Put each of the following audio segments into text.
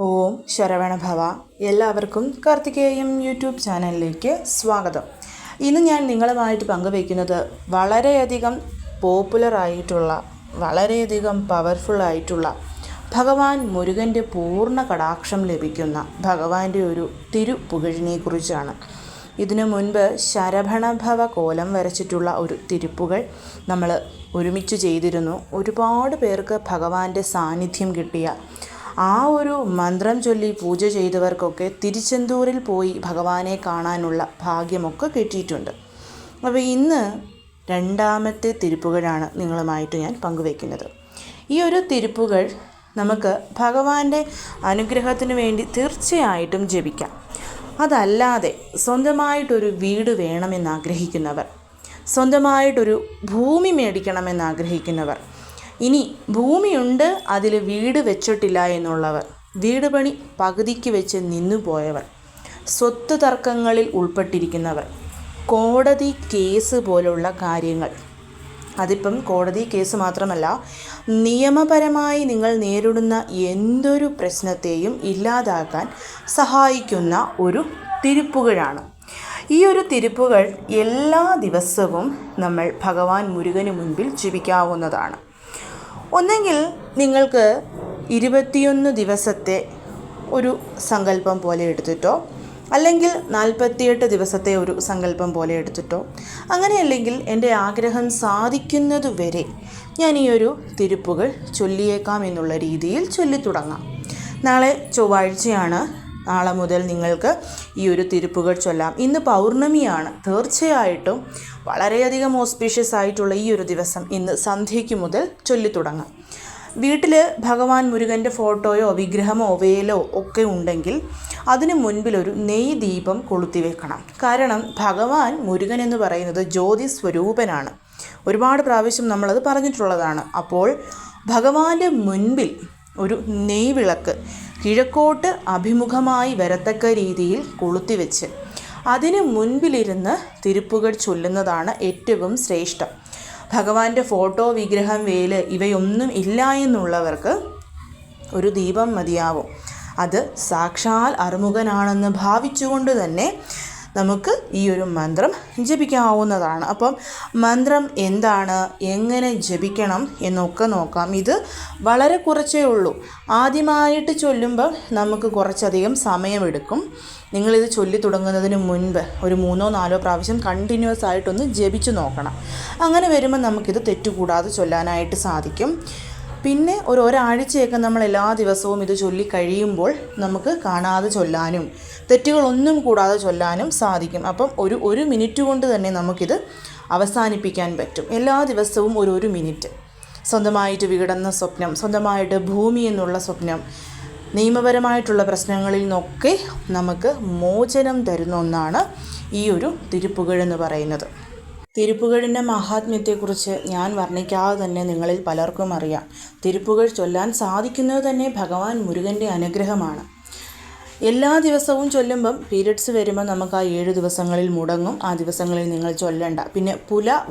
ഓം ശരവണഭവ. എല്ലാവർക്കും കാർത്തികേയം യൂട്യൂബ് ചാനലിലേക്ക് സ്വാഗതം. ഇന്ന് ഞാൻ നിങ്ങളുമായിട്ട് പങ്കുവയ്ക്കുന്നത് വളരെയധികം പോപ്പുലറായിട്ടുള്ള വളരെയധികം പവർഫുള്ളായിട്ടുള്ള ഭഗവാൻ മുരുകൻ്റെ പൂർണ്ണ കടാക്ഷം ലഭിക്കുന്ന ഭഗവാന്റെ ഒരു തിരുപ്പുകഴിനെക്കുറിച്ചാണ്. ഇതിനു മുൻപ് ശരവണഭവ കോലം വരച്ചിട്ടുള്ള ഒരു തിരുപ്പുകൾ നമ്മൾ ഒരുമിച്ച് ചെയ്തിരുന്നു. ഒരുപാട് പേർക്ക് ഭഗവാന്റെ സാന്നിധ്യം കിട്ടിയ ആ ഒരു മന്ത്രം ചൊല്ലി പൂജ ചെയ്തവർക്കൊക്കെ തിരുച്ചെന്തൂരിൽ പോയി ഭഗവാനെ കാണാനുള്ള ഭാഗ്യമൊക്കെ കിട്ടിയിട്ടുണ്ട്. അപ്പോൾ ഇന്ന് രണ്ടാമത്തെ തിരുപ്പുകഴാണ് നിങ്ങളുമായിട്ട് ഞാൻ പങ്കുവയ്ക്കുന്നത്. ഈ ഒരു തിരുപ്പുകൾ നമുക്ക് ഭഗവാന്റെ അനുഗ്രഹത്തിന് വേണ്ടി തീർച്ചയായിട്ടും ജപിക്കാം. അതല്ലാതെ സ്വന്തമായിട്ടൊരു വീട് വേണമെന്നാഗ്രഹിക്കുന്നവർ, സ്വന്തമായിട്ടൊരു ഭൂമി മേടിക്കണമെന്നാഗ്രഹിക്കുന്നവർ, ഇനി ഭൂമിയുണ്ട് അതിൽ വീട് വെച്ചിട്ടില്ല എന്നുള്ളവർ, വീട് പണി പകുതിക്ക് വെച്ച് നിന്നുപോയവർ, സ്വത്ത് തർക്കങ്ങളിൽ ഉൾപ്പെട്ടിരിക്കുന്നവർ, കോടതി കേസ് പോലുള്ള കാര്യങ്ങൾ, അതിപ്പം കോടതി കേസ് മാത്രമല്ല, നിയമപരമായി നിങ്ങൾ നേരിടുന്ന എന്തൊരു പ്രശ്നത്തെയും ഇല്ലാതാക്കാൻ സഹായിക്കുന്ന ഒരു തിരുപ്പുകഴാണ്. ഈ ഒരു തിരുപ്പുകൾ എല്ലാ ദിവസവും നമ്മൾ ഭഗവാൻ മുരുകന് മുൻപിൽ ജപിക്കാവുന്നതാണ്. ഒന്നെങ്കിൽ നിങ്ങൾക്ക് 21 ദിവസത്തെ ഒരു സങ്കല്പം പോലെ എടുത്തിട്ടോ, അല്ലെങ്കിൽ 48 ദിവസത്തെ ഒരു സങ്കല്പം പോലെ എടുത്തിട്ടോ, അങ്ങനെയല്ലെങ്കിൽ എൻ്റെ ആഗ്രഹം സാധിക്കുന്നതുവരെ ഞാൻ ഈ ഒരു തിരുപ്പുകൾ ചൊല്ലിയേക്കാം എന്നുള്ള രീതിയിൽ ചൊല്ലിത്തുടങ്ങാം. നാളെ ചൊവ്വാഴ്ചയാണ്. നാളെ മുതൽ നിങ്ങൾക്ക് ഈ ഒരു തിരുപ്പുകൾ ചൊല്ലാം. ഇന്ന് പൗർണമിയാണ്. തീർച്ചയായിട്ടും വളരെയധികം ഓസ്പീഷ്യസ് ആയിട്ടുള്ള ഈ ഒരു ദിവസം ഇന്ന് സന്ധ്യയ്ക്ക് മുതൽ ചൊല്ലിത്തുടങ്ങാം. വീട്ടിൽ ഭഗവാൻ മുരുകൻ്റെ ഫോട്ടോയോ വിഗ്രഹമോ വേലോ ഒക്കെ ഉണ്ടെങ്കിൽ അതിന് മുൻപിലൊരു നെയ് ദീപം കൊളുത്തി വെക്കണം. കാരണം ഭഗവാൻ മുരുകൻ എന്ന് പറയുന്നത് ജ്യോതി സ്വരൂപനാണ്. ഒരുപാട് പ്രാവശ്യം നമ്മളത് പറഞ്ഞിട്ടുള്ളതാണ്. അപ്പോൾ ഭഗവാന്റെ മുൻപിൽ ഒരു നെയ് വിളക്ക് കിഴക്കോട്ട് അഭിമുഖമായി വരത്തക്ക രീതിയിൽ കൊളുത്തിവെച്ച് അതിന് മുൻപിലിരുന്ന് തിരുപ്പുകൾ ചൊല്ലുന്നതാണ് ഏറ്റവും ശ്രേഷ്ഠം. ഭഗവാന്റെ ഫോട്ടോ, വിഗ്രഹം, വേല് ഇവയൊന്നും ഇല്ല എന്നുള്ളവർക്ക് ഒരു ദീപം മതിയാവും. അത് സാക്ഷാൽ അറുമുഖനാണെന്ന് ഭാവിച്ചുകൊണ്ട് തന്നെ നമുക്ക് ഈ ഒരു മന്ത്രം ജപിക്കാവുന്നതാണ്. അപ്പം മന്ത്രം എന്താണ്, എങ്ങനെ ജപിക്കണം എന്നൊക്കെ നോക്കാം. ഇത് വളരെ കുറച്ചേ ഉള്ളൂ. ആദ്യമായിട്ട് ചൊല്ലുമ്പോൾ നമുക്ക് കുറച്ചധികം സമയമെടുക്കും. നിങ്ങളിത് ചൊല്ലി തുടങ്ങുന്നതിന് മുൻപ് ഒരു 3-4 പ്രാവശ്യം കണ്ടിന്യൂസ് ആയിട്ടൊന്ന് ജപിച്ചു നോക്കണം. അങ്ങനെ വരുമ്പോൾ നമുക്കിത് തെറ്റുകൂടാതെ ചൊല്ലാനായിട്ട് സാധിക്കും. പിന്നെ ഒരാഴ്ചയൊക്കെ നമ്മൾ എല്ലാ ദിവസവും ഇത് ചൊല്ലി കഴിയുമ്പോൾ നമുക്ക് കാണാതെ ചൊല്ലാനും തെറ്റുകളൊന്നും കൂടാതെ ചൊല്ലാനും സാധിക്കും. അപ്പം ഒരു മിനിറ്റ് കൊണ്ട് തന്നെ നമുക്കിത് അവസാനിപ്പിക്കാൻ പറ്റും. എല്ലാ ദിവസവും ഒരു മിനിറ്റ്. സ്വന്തമായിട്ട് വീടെന്ന സ്വപ്നം, സ്വന്തമായിട്ട് ഭൂമി എന്നുള്ള സ്വപ്നം, നിയമപരമായിട്ടുള്ള പ്രശ്നങ്ങളിൽ നിന്നൊക്കെ നമുക്ക് മോചനം തരുന്ന ഒന്നാണ് ഈ ഒരു തിരുപ്പുകഴെന്ന് പറയുന്നത്. തിരുപ്പുകഴിൻ്റെ മഹാത്മ്യത്തെക്കുറിച്ച് ഞാൻ വർണ്ണിക്കാതെ തന്നെ നിങ്ങളിൽ പലർക്കും അറിയാം. തിരുപ്പുകഴ് ചൊല്ലാൻ സാധിക്കുന്നത് തന്നെ ഭഗവാൻ മുരുകൻ്റെ അനുഗ്രഹമാണ്. എല്ലാ ദിവസവും ചൊല്ലുമ്പം പീരിയഡ്സ് വരുമ്പോൾ നമുക്ക് ആ 7 ദിവസങ്ങളിൽ മുടങ്ങും. ആ ദിവസങ്ങളിൽ നിങ്ങൾ ചൊല്ലണ്ട. പിന്നെ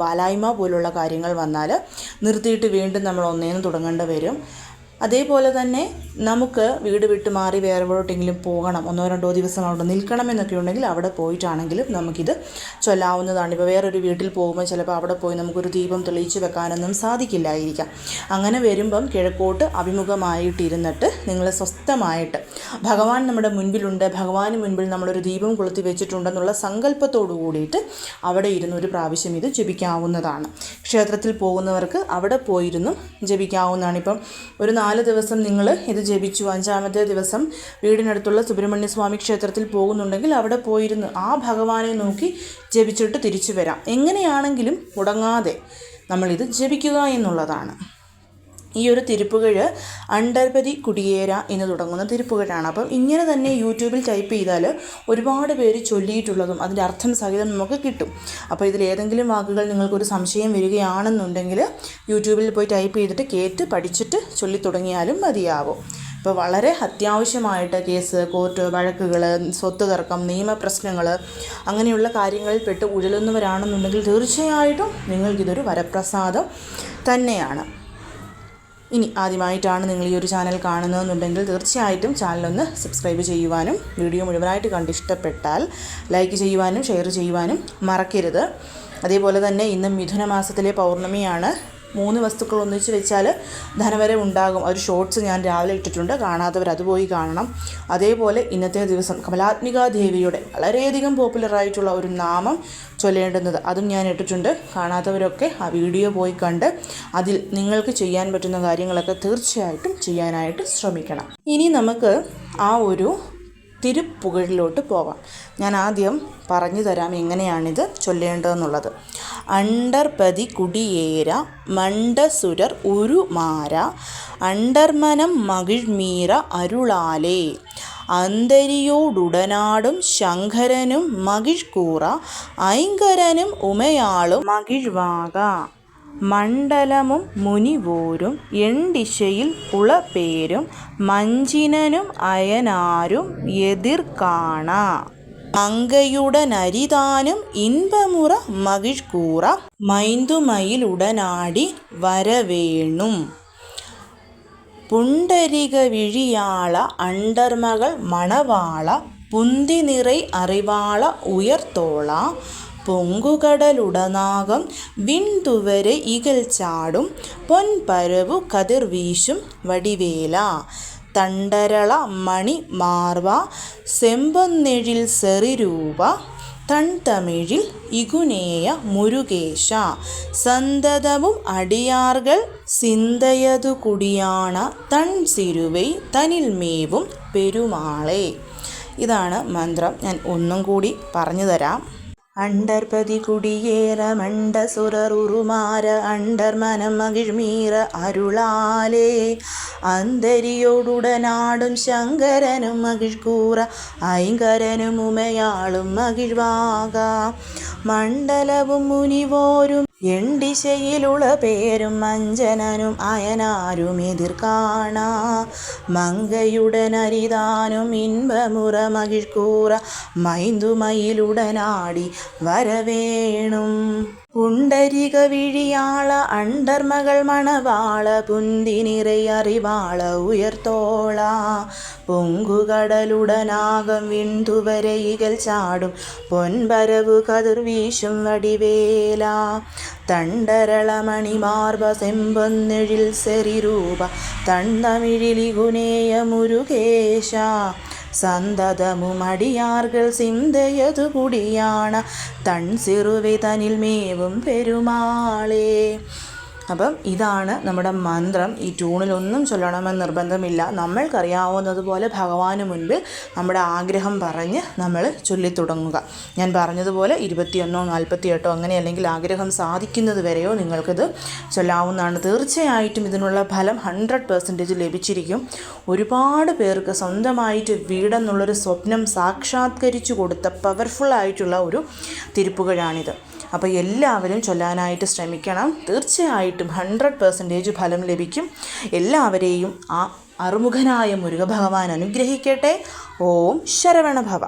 വാലായ്മ പോലുള്ള കാര്യങ്ങൾ വന്നാൽ നിർത്തിയിട്ട് വീണ്ടും നമ്മൾ ഒന്നേന്ന് തുടങ്ങേണ്ടി വരും. അതേപോലെ തന്നെ നമുക്ക് വീട് വിട്ട് മാറി വേറെ എവിടെയെങ്കിലും പോകണം, 1-2 ദിവസം അവിടെ നിൽക്കണമെന്നൊക്കെ ഉണ്ടെങ്കിൽ അവിടെ പോയിട്ടാണെങ്കിലും നമുക്കിത് ചൊല്ലാവുന്നതാണ്. ഇപ്പോൾ വേറൊരു വീട്ടിൽ പോകുമ്പോൾ ചിലപ്പോൾ അവിടെ പോയി നമുക്കൊരു ദീപം തെളിയിച്ച് വെക്കാനൊന്നും സാധിക്കില്ലായിരിക്കാം. അങ്ങനെ വരുമ്പം കിഴക്കോട്ട് അഭിമുഖമായിട്ടിരുന്നിട്ട് നിങ്ങൾ സ്വസ്ഥമായിട്ട് ഭഗവാൻ നമ്മുടെ മുൻപിലുണ്ട്, ഭഗവാന് മുൻപിൽ നമ്മളൊരു ദീപം കൊളുത്തി വെച്ചിട്ടുണ്ടെന്നുള്ള സങ്കല്പത്തോടു കൂടിയിട്ട് അവിടെ ഇരുന്ന് ഒരു പ്രാവശ്യം ഇത് ജപിക്കാവുന്നതാണ്. ക്ഷേത്രത്തിൽ പോകുന്നവർക്ക് അവിടെ പോയിരുന്നും ജപിക്കാവുന്നതാണ്. ഇപ്പം ഒരു 4 ദിവസം നിങ്ങൾ ഇത് ജപിച്ചു, 5-ാമത്തെ ദിവസം വീടിനടുത്തുള്ള സുബ്രഹ്മണ്യ സ്വാമി ക്ഷേത്രത്തിൽ പോകുന്നുണ്ടെങ്കിൽ അവിടെ പോയിരുന്ന് ആ ഭഗവാനെ നോക്കി ജപിച്ചിട്ട് തിരിച്ചു വരാം. എങ്ങനെയാണെങ്കിലും മുടങ്ങാതെ നമ്മളിത് ജപിക്കുക എന്നുള്ളതാണ്. ഈ ഒരു തിരുപ്പുകഴ് അണ്ടർപതി കുടിയേര എന്ന് തുടങ്ങുന്ന തിരുപ്പുകഴാണ്. അപ്പം ഇങ്ങനെ തന്നെ യൂട്യൂബിൽ ടൈപ്പ് ചെയ്താൽ ഒരുപാട് പേര് ചൊല്ലിയിട്ടുള്ളതും അതിൻ്റെ അർത്ഥം സഹിതം നമുക്ക് കിട്ടും. അപ്പോൾ ഇതിലേതെങ്കിലും വാക്കുകൾ നിങ്ങൾക്കൊരു സംശയം വരികയാണെന്നുണ്ടെങ്കിൽ യൂട്യൂബിൽ പോയി ടൈപ്പ് ചെയ്തിട്ട് കേട്ട് പഠിച്ചിട്ട് ചൊല്ലി തുടങ്ങിയാലും മതിയാവും. ഇപ്പോൾ വളരെ അത്യാവശ്യമായിട്ട് കേസ്, കോർട്ട് വഴക്കുകൾ, സ്വത്ത് തർക്കം, നിയമപ്രശ്നങ്ങൾ അങ്ങനെയുള്ള കാര്യങ്ങളിൽ പെട്ട് ഉഴലുന്നവരാണെന്നുണ്ടെങ്കിൽ തീർച്ചയായിട്ടും നിങ്ങൾക്കിതൊരു വരപ്രസാദം തന്നെയാണ്. ഇനി ആദ്യമായിട്ടാണ് നിങ്ങൾ ഈ ഒരു ചാനൽ കാണുന്നതെന്നുണ്ടെങ്കിൽ തീർച്ചയായിട്ടും ചാനലൊന്ന് സബ്സ്ക്രൈബ് ചെയ്യുവാനും വീഡിയോ മുഴുവനായിട്ട് കണ്ട് ഇഷ്ടപ്പെട്ടാൽ ലൈക്ക് ചെയ്യുവാനും ഷെയർ ചെയ്യുവാനും മറക്കരുത്. അതേപോലെ തന്നെ ഇന്ന് മിഥുന മാസത്തിലെ പൗർണമിയാണ്. 3 വസ്തുക്കൾ ഒന്നിച്ച് വെച്ചാൽ ധനവരവ് ഉണ്ടാകും. ഒരു ഷോർട്സ് ഞാൻ രാവിലെ ഇട്ടിട്ടുണ്ട്, കാണാത്തവർ അത് പോയി കാണണം. അതേപോലെ ഇന്നത്തെ ദിവസം കമലാത്മിക ദേവിയുടെ വളരെയധികം പോപ്പുലറായിട്ടുള്ള ഒരു നാമം ചൊല്ലേണ്ടുന്നത് അതും ഞാൻ ഇട്ടിട്ടുണ്ട്. കാണാത്തവരൊക്കെ ആ വീഡിയോ പോയി കണ്ട് അതിൽ നിങ്ങൾക്ക് ചെയ്യാൻ പറ്റുന്ന കാര്യങ്ങളൊക്കെ തീർച്ചയായിട്ടും ചെയ്യാനായിട്ട് ശ്രമിക്കണം. ഇനി നമുക്ക് ആ ഒരു തിരുപ്പുകഴിലോട്ട് പോകാം. ഞാൻ ആദ്യം പറഞ്ഞു തരാം എങ്ങനെയാണിത് ചൊല്ലേണ്ടതെന്നുള്ളത്. അണ്ടർപതി കുടിയേര മണ്ടസുരർ ഉരുമാര അണ്ടർമനം മകിഴ്മീറ അരുളാലേ അന്തരിയോടുടനാടും ശങ്കരനും മകിഴ്കൂറ ഐങ്കരനും ഉമയാളും മകിഴ്വാക മണ്ഡലമും മുനിവോരും എണ്ടിശയിൽ ഉളപേരും മഞ്ചിനനും അയനാരും എതിർക്കാണ മങ്കയുടനരിതാനും ഇൻപമുറ മകിഴ്കൂറ മൈന്തുമയിലുടനാടി വരവേണും പുണ്ടരിക വിഴിയാള അണ്ടർമകൾ മണവാള പുന്തിനിറൈ അറിവാള ഉയർത്തോള പൊങ്കുകടലുടനാകം വിൺതുവരെ ഇകൽ ചാടും പൊൻപരവു കതിർവീശും വടിവേല തണ്ടരള മണി മാർവ സെമ്പൊന്നെഴിൽ സെറിരൂപ തൺതമിഴിൽ ഇഗുനേയ മുരുകേശ സന്തതവും അടിയാർകൾ സിന്തയതു കുടിയാണ തൺ സിരുവൈ തനിൽമേവും പെരുമാളെ. ഇതാണ് മന്ത്രം. ഞാൻ ഒന്നും കൂടി പറഞ്ഞു തരാം. അണ്ടർപതി കുടിയേറ മണ്ടസുരർ ഉറുമാര അണ്ടർമനം മകിഴ്മീറ അരുളാലേ അന്തരിയോടുടനാടും ശങ്കരനും മകിഴ്കൂറ ഐങ്കരനും ഉമയാളും മകിഴ്വാക മണ്ഡലവും മുനിവോരും എണ്ടിശയിലുള്ള പേരും മഞ്ചനനും അയനാരും എതിർക്കാണ മങ്കയുടനരിതാനും ഇൻപമുറ മകിഴ്കൂറ മൈന്തുമയിലുടനാടി വരവേണും പുണ്ടരിക വിഴിയാള അണ്ടർമകൾ മണവാള പുന്തിനിറൈ അറിവാള ഉയർത്തോള പൊങ്കുകടലുടനാകം വിൺതുവരെ ഇകൽ ചാടും പൊൻപരവു കതിർവീശും വടിവേല തണ്ടരള മണിമാർബ സെമ്പൊന്നെഴിൽ സെറിരൂപ തൺതമിഴിലിഗുനേയ മുരുകേശ സന്തതമുമടിയാർകൾ സിന്തയതു കുടിയാണ തൺ സിറുവെ തനിൽമേവും പെരുമാളേ. അപ്പം ഇതാണ് നമ്മുടെ മന്ത്രം. ഈ ട്യൂണിലൊന്നും ചൊല്ലണമെന്ന് നിർബന്ധമില്ല. നമ്മൾക്കറിയാവുന്നതുപോലെ ഭഗവാന് മുൻപിൽ നമ്മുടെ ആഗ്രഹം പറഞ്ഞ് നമ്മൾ ചൊല്ലിത്തുടങ്ങുക. ഞാൻ പറഞ്ഞതുപോലെ 21 48 അങ്ങനെ അല്ലെങ്കിൽ ആഗ്രഹം സാധിക്കുന്നത് വരെയോ നിങ്ങൾക്കിത് ചൊല്ലാവുന്നതാണ്. തീർച്ചയായിട്ടും ഇതിനുള്ള ഫലം 100% ലഭിച്ചിരിക്കും. ഒരുപാട് പേർക്ക് സ്വന്തമായിട്ട് വീടെന്നുള്ളൊരു സ്വപ്നം സാക്ഷാത്കരിച്ചു കൊടുത്ത പവർഫുള്ളായിട്ടുള്ള ഒരു തിരുപ്പുകഴാണിത്. അപ്പോൾ എല്ലാവരും ചൊല്ലാനായിട്ട് ശ്രമിക്കണം. തീർച്ചയായിട്ടും 100% ഫലം ലഭിക്കും. എല്ലാവരെയും ആ അറുമുഖനായ മുരുക ഭഗവാൻ അനുഗ്രഹിക്കട്ടെ. ഓം ശരവണഭവ.